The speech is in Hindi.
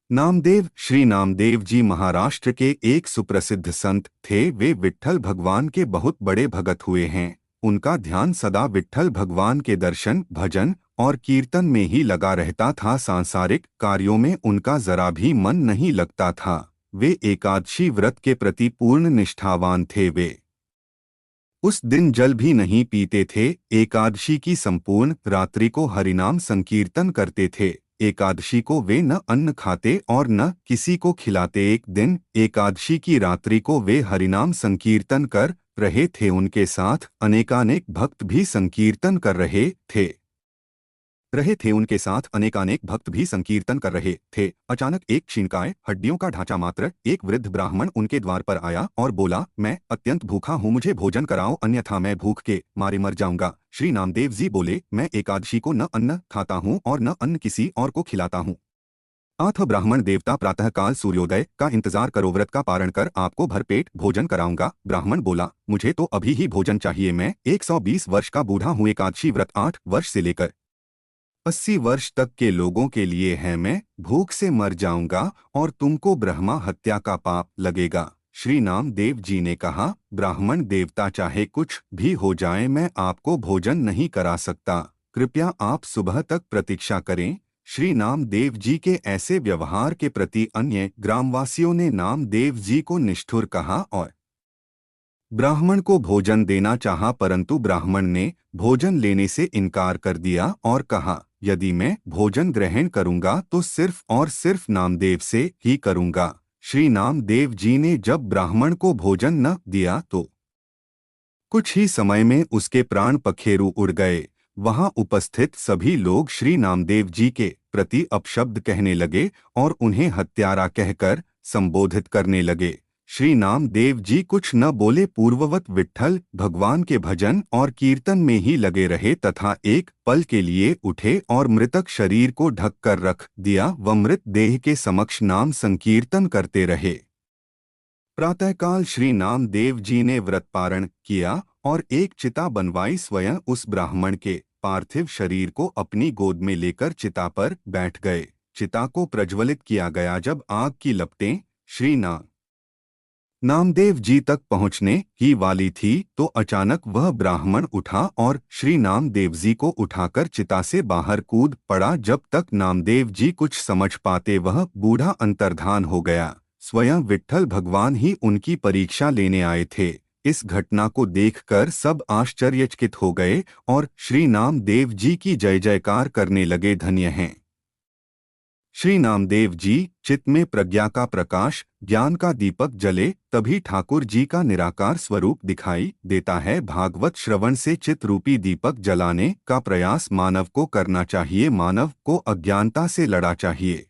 नामदेव श्री नामदेव जी महाराष्ट्र के एक सुप्रसिद्ध संत थे। वे विट्ठल भगवान के बहुत बड़े भगत हुए हैं। उनका ध्यान सदा विट्ठल भगवान के दर्शन, भजन और कीर्तन में ही लगा रहता था। सांसारिक कार्यों में उनका जरा भी मन नहीं लगता था। वे एकादशी व्रत के प्रति पूर्ण निष्ठावान थे। वे उस दिन जल भी नहीं पीते थे। एकादशी की संपूर्ण रात्रि को हरिनाम संकीर्तन करते थे। एकादशी को वे न अन्न खाते और न किसी को खिलाते। एक दिन एकादशी की रात्रि को वे हरिनाम संकीर्तन कर रहे थे। उनके साथ अनेकानेक भक्त भी संकीर्तन कर रहे थे। उनके साथ अनेकानेक भक्त भी संकीर्तन कर रहे थे। अचानक एक क्षीणकाय, हड्डियों का ढांचा मात्र एक वृद्ध ब्राह्मण उनके द्वार पर आया और बोला, मैं अत्यंत भूखा हूँ, मुझे भोजन कराओ, अन्यथा मैं भूख के मारे मर जाऊंगा। श्री नामदेव जी बोले, मैं एकादशी को न अन्न खाता हूँ और न अन्न किसी और को खिलाता हूँ। अथ ब्राह्मण देवता, प्रातःकाल सूर्योदय का इंतजार करो, व्रत का पारण कर आपको भरपेट भोजन कराऊंगा। ब्राह्मण बोला, मुझे तो अभी ही भोजन चाहिए, मैं 120 वर्ष का बूढ़ा हूँ। एकादशी व्रत 8 वर्ष से लेकर 80 वर्ष तक के लोगों के लिए है। मैं भूख से मर जाऊंगा और तुमको ब्रह्मा हत्या का पाप लगेगा। श्री नामदेव जी ने कहा, ब्राह्मण देवता, चाहे कुछ भी हो जाए, मैं आपको भोजन नहीं करा सकता। कृपया आप सुबह तक प्रतीक्षा करें। श्री नामदेव जी के ऐसे व्यवहार के प्रति अन्य ग्रामवासियों ने नामदेव जी को निष्ठुर कहा और ब्राह्मण को भोजन देना चाहा, परंतु ब्राह्मण ने भोजन लेने से इनकार कर दिया और कहा, यदि मैं भोजन ग्रहण करूंगा तो सिर्फ और सिर्फ नामदेव से ही करूंगा। श्री नामदेव जी ने जब ब्राह्मण को भोजन न दिया तो कुछ ही समय में उसके प्राण पखेरु उड़ गए। वहां उपस्थित सभी लोग श्री नामदेव जी के प्रति अपशब्द कहने लगे और उन्हें हत्यारा कहकर संबोधित करने लगे। श्री नामदेव जी कुछ न बोले, पूर्ववत विट्ठल भगवान के भजन और कीर्तन में ही लगे रहे तथा एक पल के लिए उठे और मृतक शरीर को ढक कर रख दिया व मृत देह के समक्ष नाम संकीर्तन करते रहे। प्रातःकाल श्री नामदेव जी ने व्रत पारण किया और एक चिता बनवाई। स्वयं उस ब्राह्मण के पार्थिव शरीर को अपनी गोद में लेकर चिता पर बैठ गए। चिता को प्रज्वलित किया गया। जब आग की लपटें श्री नामदेव जी तक पहुंचने ही वाली थी तो अचानक वह ब्राह्मण उठा और श्री नामदेव जी को उठाकर चिता से बाहर कूद पड़ा। जब तक नामदेव जी कुछ समझ पाते वह बूढ़ा अंतर्धान हो गया। स्वयं विट्ठल भगवान ही उनकी परीक्षा लेने आए थे। इस घटना को देखकर सब आश्चर्यचकित हो गए और श्री नामदेव जी की जय जयकार करने लगे। धन्य हैं श्री नामदेव जी। चित्त में प्रज्ञा का प्रकाश, ज्ञान का दीपक जले तभी ठाकुर जी का निराकार स्वरूप दिखाई देता है। भागवत श्रवण से चित्त रूपी दीपक जलाने का प्रयास मानव को करना चाहिए। मानव को अज्ञानता से लड़ा चाहिए।